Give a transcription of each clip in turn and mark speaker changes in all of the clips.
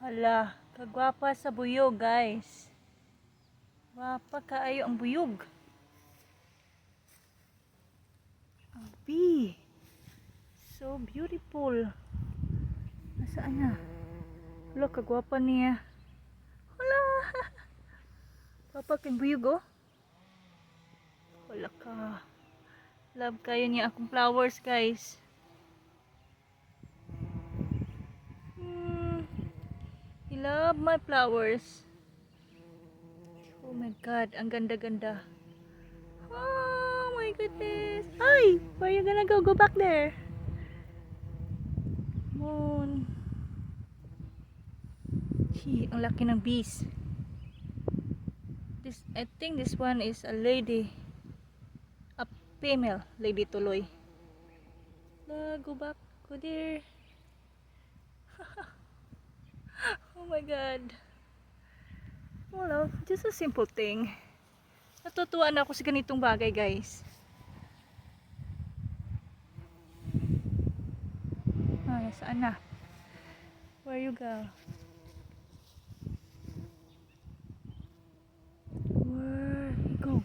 Speaker 1: Hala, kagwapa sa buyog, guys. Gwapa kaayo ang buyog. Ang bee. So beautiful. Nasaan na? Hala, kagwapa niya. Hala. Papa kang buyog, oh. Wala ka. Love kayo niya akong flowers, guys. I love my flowers. Oh my god, ang ganda-ganda. Oh my goodness. Ay, where you gonna go? Go back there. Moon. Ang laki ng bees. I think this one is a lady. A female lady tuloy. Go back. Go there. Oh my god. Well, just a simple thing. Natutuwa na ako sa ganitong bagay, guys. Saan na? Where you go? Where you go?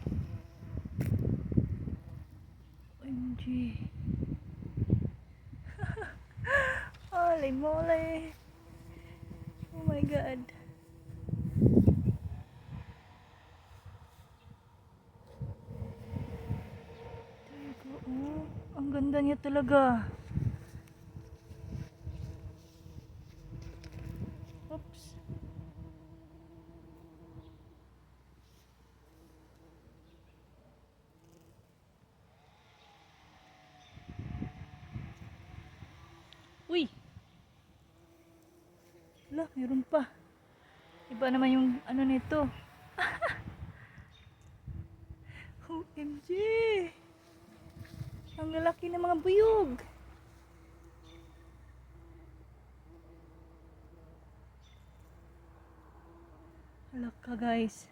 Speaker 1: OMG. Holy moly. Oh my god. Oh, ang ganda niya talaga. Oops. Uy. Wala, mayroon pa. Iba naman yung ano nito. OMG. Ang lalaki ng mga buyog. Hala ka, guys.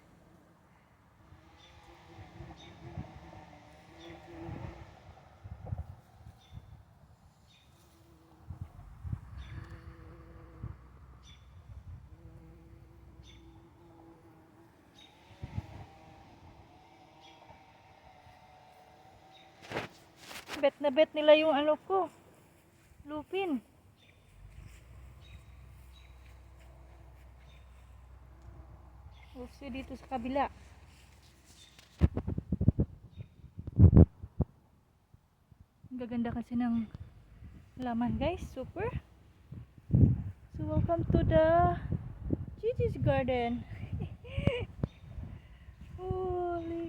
Speaker 1: Bet na bet nila yung ano ko. Lupin. Also dito sa kabila. Ang gaganda kasi ng laman, guys. Super. So welcome to the Gigi's garden. Holy